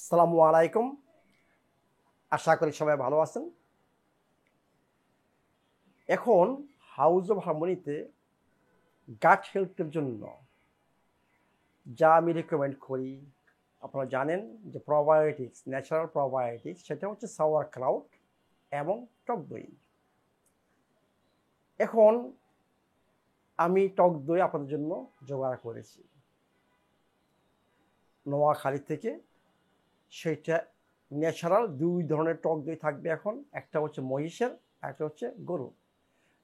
আসসালামু আলাইকুম। আশা করি সবাই ভালো আছেন। এখন হাউস অফ হারমোনিতে গাট হেলথের জন্য যা আমি রেকমেন্ড করি, আপনারা জানেন যে প্রোবায়োটিক্স, ন্যাচারাল প্রোবায়োটিক্স, সেটা হচ্ছে সাওয়ার ক্রাউট এবং টক দই। এখন আমি টক দই আপনাদের জন্য জোগাড় করেছি নোয়াখালী থেকে। সেটা ন্যাচারাল দুই ধরনের টক দই থাকবে। এখন একটা হচ্ছে মহিষের, একটা হচ্ছে গরু।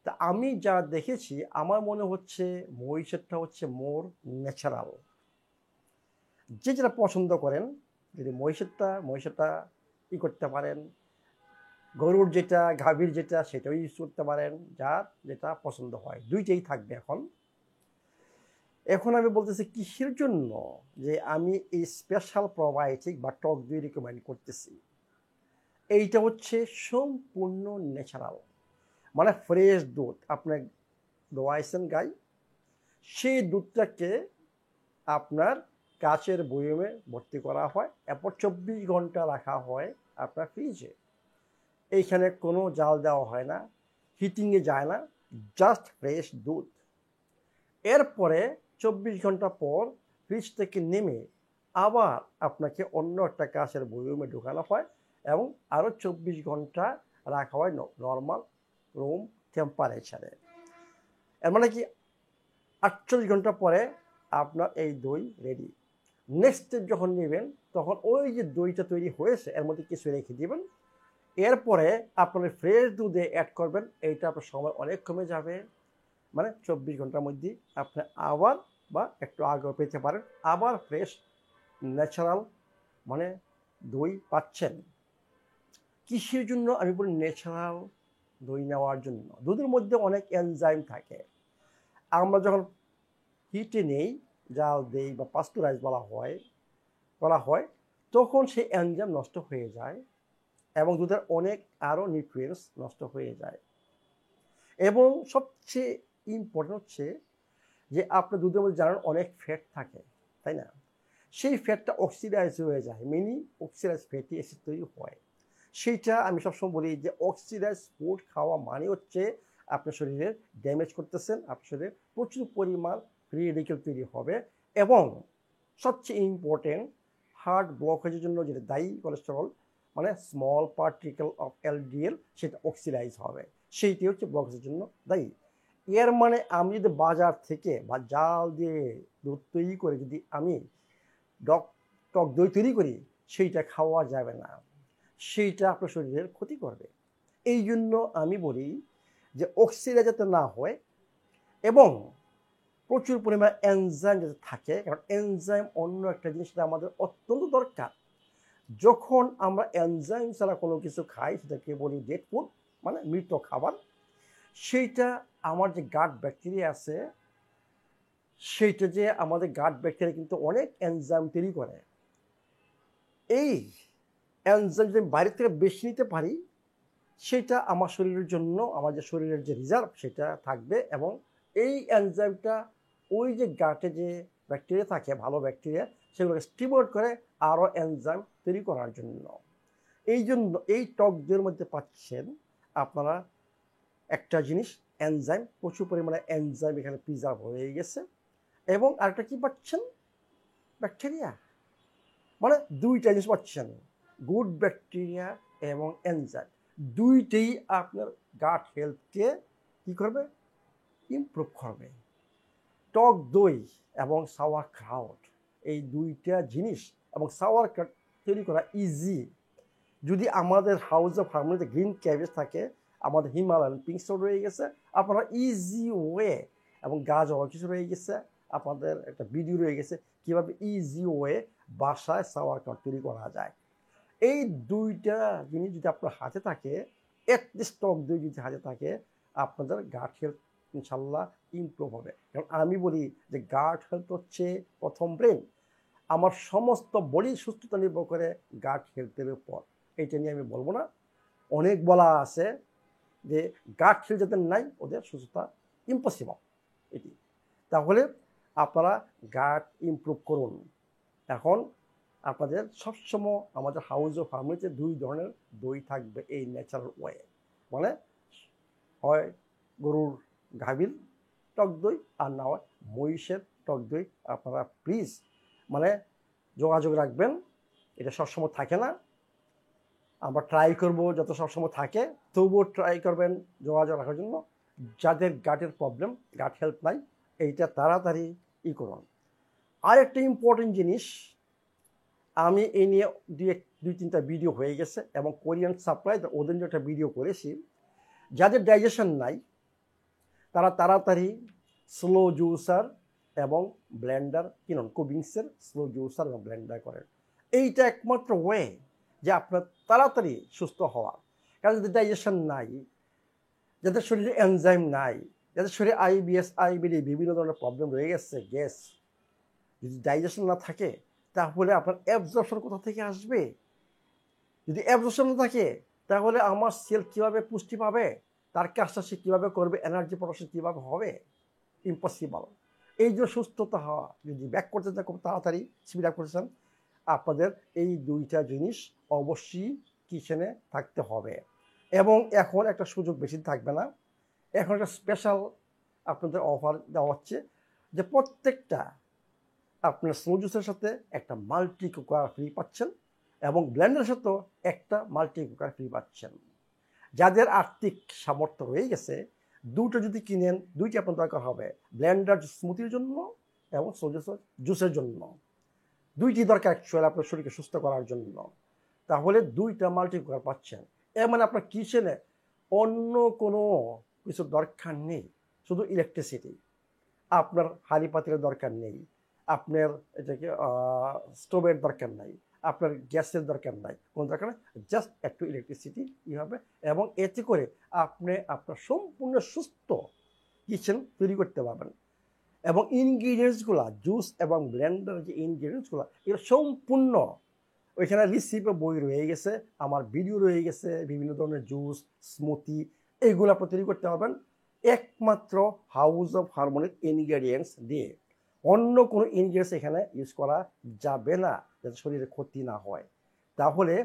তা আমি যা দেখেছি আমার মনে হচ্ছে মহিষেরটা হচ্ছে মোর ন্যাচারাল। যে যেটা পছন্দ করেন, যদি মহিষেরটা করতে পারেন, গরুর যেটা, গাভীর যেটা, সেটাও ইউজ করতে পারেন, যার যেটা পছন্দ হয়। দুইটাই থাকবে। এখন আমি বলতেছি কিসের জন্য যে আমি এই স্পেশাল প্রোবায়োটিক বা টক দই রিকমেন্ড করতেছি। এইটা হচ্ছে সম্পূর্ণ ন্যাচারাল, মানে ফ্রেশ দুধ। আপনি দোয়াইছেন গাই, সেই দুধটাকে আপনার কাচের বয়মে ভর্তি করা হয়, এরপর 24 ঘন্টা রাখা হয় আপনার ফ্রিজে। এইখানে কোনো জাল দেওয়া হয় না, হিটিংয়ে যায় না, জাস্ট ফ্রেশ দুধ। এরপরে 24 ঘন্টা পর ফ্রিজ থেকে নেমে আবার আপনাকে অন্য একটা কাচের বয়মে ঢোকানো হয় এবং আরও 24 ঘন্টা রাখা হয় নর্মাল রুম টেম্পারেচারে। এর মানে কি 48 ঘন্টা পরে আপনার এই দই রেডি। নেক্সট স্টেপ যখন নেবেন তখন ওই যে দইটা তৈরি হয়েছে এর মধ্যে কিছু রেখে দেবেন। এরপরে আপনার ফ্রেশ দুধে অ্যাড করবেন। এইটা আপনার সময় অনেক কমে যাবে, মানে 24 ঘন্টার মধ্যে আপনি আবার বা একটু আগেও পেতে পারেন, আবার ফ্রেশ ন্যাচারাল মানে দই পাচ্ছেন। কিসের জন্য আমি বলি ন্যাচারাল দই নেওয়ার জন্য? দুধের মধ্যে অনেক এনজাইম থাকে। আমরা যখন হিটে নেই, জাল দেই বা পাস্তুরাইজ বলা হয় তখন সেই এনজাইম নষ্ট হয়ে যায় এবং দুধের অনেক আরও নিউট্রিয়েন্টস নষ্ট হয়ে যায়। এবং সবচেয়ে ইম্পর্টেন্ট হচ্ছে যে আপনার দুধের মধ্যে জানেন অনেক ফ্যাট থাকে, তাই না? সেই ফ্যাটটা অক্সিডাইজ হয়ে যায়, মিনি অক্সিডাইজ ফ্যাটি অ্যাসিড তৈরি হয়। সেইটা আমি সবসময় বলি যে অক্সিডাইজ ফুড খাওয়া মানে হচ্ছে আপনার শরীরের ড্যামেজ করতেছেন, আপনার শরীরে প্রচুর পরিমাণ ফ্রি রেডিকেল তৈরি হবে এবং সবচেয়ে ইম্পর্টেন্ট হার্ট ব্লকেজের জন্য যেটা দায়ী কোলেস্টেরল, মানে স্মল পার্টিকেল অফ এলডিএল, সেটা অক্সিডাইজ হবে, সেইটি হচ্ছে ব্লকেজের জন্য দায়ী। এর মানে আমি যদি বাজার থেকে বা জাল দিয়ে দুধ তৈরি করে যদি আমি টক দই তৈরি করি, সেইটা খাওয়া যাবে না, সেইটা আপনার শরীরের ক্ষতি করবে। এই জন্য আমি বলি যে অক্সিডাইজ যাতে না হয় এবং প্রচুর পরিমাণ এনজাইম যাতে থাকে, কারণ এনজাইম অন্য একটা জিনিস যেটা আমাদের অত্যন্ত দরকার। যখন আমরা এনজাইম ছাড়া কোনো কিছু খাই সেটাকে বলি ডেড ফুড, মানে মৃত খাবার। সেইটা আমার যে গাট ব্যাকটেরিয়া আছে, সেইটা যে আমাদের গাট ব্যাকটেরিয়া কিন্তু অনেক এনজাইম তৈরি করে। এই এনজাইম যদি বাইরে থেকে বেশি নিতে পারি, সেটা আমার শরীরের জন্য, আমার যে শরীরের যে রিজার্ভ সেটা থাকবে এবং এই এনজাইমটা ওই যে গাটে যে ব্যাকটেরিয়া থাকে, ভালো ব্যাকটেরিয়া, সেগুলোকে স্টিমুলেট করে আরও এনজাইম তৈরি করার জন্য। এই জন্য এই টক দইয়ের মধ্যে পাচ্ছেন আপনারা একটা জিনিস, এনজাইম, প্রচুর পরিমাণে এনজাইম এখানে প্রিজার্ভ হয়ে গেছে। এবং আরেকটা কি পাচ্ছেন? ব্যাকটেরিয়া, মানে দুইটা জিনিস পাচ্ছেন, গুড ব্যাকটেরিয়া এবং এনজাইম। দুইটাই আপনার গাট হেলথকে কী করবে? ইমপ্রুভ করবে। টক দই এবং সাওয়ার ক্রাউট, এই দুইটা জিনিস এবং সাওয়ার ক্রাউট তৈরি করা ইজি। যদি আমাদের হাউস অফ হারমোনিতে গ্রিন ক্যাবেজ থাকে, আমাদের হিমালয়ান পিঙ্ক সল্ট রয়ে গেছে, আপনারা ইজি ওয়ে, এবং গাজর কিছু রয়ে গেছে, আপনাদের একটা ভিডিও রয়ে গেছে কীভাবে ইজি ওয়ে বাসায় সাওয়ার ক্রাউট তৈরি করা যায়। এই দুইটা জিনিস যদি আপনার হাতে থাকে, অ্যাটলিস্ট টক দই যদি হাতে থাকে, আপনাদের গাট হেলথ ইনশাল্লাহ ইমপ্রুভ হবে। কারণ আমি বলি যে গাট হেলথ হচ্ছে প্রথম ব্রেন। আমার সমস্ত বডির সুস্থতা নির্ভর করে গাট হেলথের উপর। এইটা নিয়ে আমি বলবো না, অনেক বলা আছে যে গাট হেলথ যাদের নাই ওদের সুস্থতা ইম্পসিবল। এটি তাহলে আপনারা গাট ইমপ্রুভ করুন। এখন আপনাদের সবসময় আমাদের হাউস অফ হারমোনিতে 2 ধরনের দই থাকবে এই ন্যাচারাল ওয়ে, মানে হয় গরুর গাভীর টক দই আর না হয় মহিষের টক দই। আপনারা প্লিজ মানে যোগাযোগ রাখবেন, এটা সবসময় থাকে না, আমরা ট্রাই করব যত সবসময় থাকে, তবুও ট্রাই করবেন যোগাযোগ রাখার জন্য। যাদের গাটের প্রবলেম, গাট হেলথ নাই, এইটা তাড়াতাড়ি করুন। আর একটা ইম্পর্টেন্ট জিনিস, আমি এই নিয়ে 2-3টা ভিডিও হয়ে গেছে এবং কোরিয়ান সাপ্লাই ওদের নিয়ে একটা ভিডিও করেছি। যাদের ডাইজেশন নাই তারা তাড়াতাড়ি স্লো জুসার এবং ব্লেন্ডার কিনুন, কুবিংসের স্লো জুসার এবং ব্লেন্ডার করেন। এইটা একমাত্র ওয়ে যে আপনার তাড়াতাড়ি সুস্থ হওয়া। কারণ যাদের ডাইজেশন নাই, যাদের শরীরে এনজাইম নাই, যাদের শরীরে আইবিএস আইবিডি বিভিন্ন ধরনের প্রবলেম রয়ে গেছে, গ্যাস, যদি ডাইজেশন না থাকে তাহলে আপনার অ্যাবজর্পশন কোথা থেকে আসবে? যদি অ্যাবজর্পশন না থাকে তাহলে আমার সেল কীভাবে পুষ্টি পাবে, তার কাজটা সে কীভাবে করবে, এনার্জি প্রোডাকশন কীভাবে হবে? ইম্পসিবল। এই যে সুস্থতা হওয়া যদি ব্যাক করতে চান খুব তাড়াতাড়ি স্পিড আপ করতে চান, আপনাদের এই 2টা জিনিস অবশ্যই কিচেনে থাকতে হবে। এবং এখন একটা সুযোগ বেশি থাকবে না, এখন একটা স্পেশাল আপনাদের অফার দেওয়া হচ্ছে যে প্রত্যেকটা আপনার স্লো জুসের সাথে একটা মাল্টি কুকার ফ্রি পাচ্ছেন এবং ব্লেন্ডারের সাথেও একটা মাল্টি কুকার ফ্রি পাচ্ছেন। যাদের আর্থিক সামর্থ্য রয়ে গেছে, 2টা যদি কিনেন, 2টি আপনার দরকার হবে, ব্লেন্ডার স্মুথির জন্য এবং স্লো জুসের জন্য। 2টি দরকার অ্যাকচুয়ালি আপনার শরীরকে সুস্থ করার জন্য। তাহলে 2টা মাল্টি কুকার পাচ্ছেন। এর মানে আপনার কিচেনে অন্য কোনো কিছুর দরকার নেই, শুধু ইলেকট্রিসিটি। আপনার হাঁড়ি পাতিলের দরকার নেই, আপনার এটাকে স্টোভের দরকার নাই, আপনার গ্যাসের দরকার নাই, কোনো দরকার নেই, জাস্ট একটু ইলেকট্রিসিটি হবে এবং এতে করে আপনি আপনার সম্পূর্ণ সুস্থ কিচেন তৈরি করতে পারবেন। এবং ইনগ্রিডিয়েন্টসগুলো, জুস এবং ব্লেন্ডার যে ইনগ্রিডিয়েন্টসগুলো, এগুলো সম্পূর্ণ ওইখানে রিসিপে বই রয়ে গেছে, আমার ভিডিও রয়ে গেছে, বিভিন্ন ধরনের জুস, স্মুথি, এইগুলো আপনি তৈরি করতে পারবেন একমাত্র হাউস অফ হারমোনির ইনগ্রিডিয়েন্টস দিয়ে। অন্য কোনো ইনগ্রিডিয়েন্টস এখানে ইউজ করা যাবে না, যাতে শরীরে ক্ষতি না হয়। তাহলে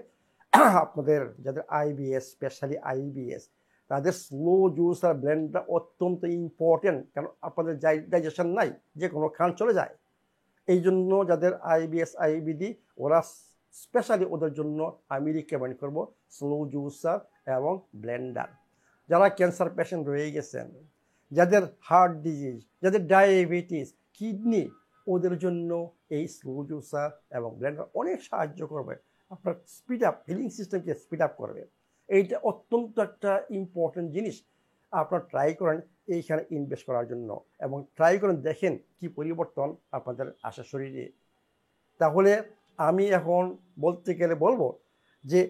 আপনাদের যাদের আইবিএস, স্পেশালি আইবিএস, তাদের স্লো জুস আর ব্লেন্ডটা অত্যন্ত ইম্পর্টেন্ট, কারণ আপনাদের ডাইজেশন নাই, যে কোনো খান চলে যায়। এই জন্য যাদের আইবিএস আইবিডি, ওরা স্পেশালি ওদের জন্য আমি রিকমেন্ড করবো স্লো জুসার এবং ব্লেন্ডার। যারা ক্যান্সার পেশেন্ট রয়ে গেছেন, যাদের হার্ট ডিজিজ, যাদের ডায়াবেটিস, কিডনি, ওদের জন্য এই স্লো জুসার এবং ব্লেন্ডার অনেক সাহায্য করবে, আপনার স্পিড আপ, হিলিং সিস্টেমকে স্পিড আপ করবে। এইটা অত্যন্ত একটা ইম্পর্টেন্ট জিনিস। আপনার ট্রাই করেন এইখানে ইনভেস্ট করার জন্য এবং ট্রাই করেন, দেখেন কি পরিবর্তন আপনাদের আসে শরীরে। তাহলে আমি এখন বলতে গেলে বলবো যে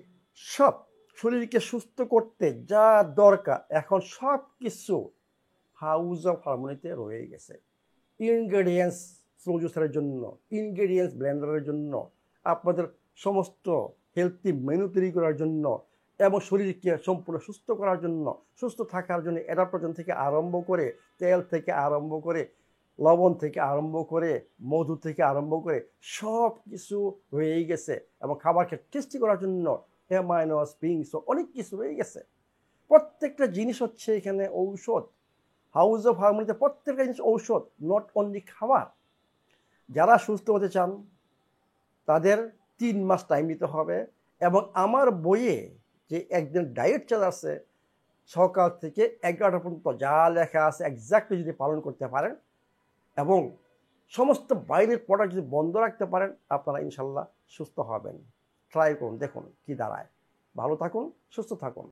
সব শরীরকে সুস্থ করতে যা দরকার এখন সব কিছু হাউস অফ হারমোনিতে রয়ে গেছে। ইনগ্রেডিয়েন্টস স্লো জুসারের জন্য, ইনগ্রেডিয়েন্টস ব্লেন্ডারের জন্য, আপনাদের সমস্ত হেলথি মেনু তৈরি করার জন্য এবং শরীরকে সম্পূর্ণ সুস্থ করার জন্য, সুস্থ থাকার জন্য অ্যাডাপ্টোজেন থেকে আরম্ভ করে, তেল থেকে আরম্ভ করে, লবণ থেকে আরম্ভ করে, মধু থেকে আরম্ভ করে সব কিছু রয়েই গেছে। এবং খাবারকে টেস্টি করার জন্য অ্যামাইনোস, পিংস, অনেক কিছু রয়ে গেছে। প্রত্যেকটা জিনিস হচ্ছে এখানে ঔষধ। হাউস অফ হারমোনিতে প্রত্যেকটা জিনিস ঔষধ, নট অনলি খাবার। যারা সুস্থ হতে চান তাদের 3 মাস টাইম দিতে হবে। এবং আমার বইয়ে যে একদিন ডায়েট চার্ট আছে, সকাল থেকে 11টা পর্যন্ত যা লেখা আছে এক্স্যাক্টলি যদি পালন করতে পারেন এবং সমস্ত বাইরের প্রোডাক্ট যদি বন্ধ রাখতে পারেন, আপনারা ইনশাল্লাহ সুস্থ হবেন। ট্রাই করুন, দেখুন কি দাঁড়ায়। ভালো থাকুন, সুস্থ থাকুন।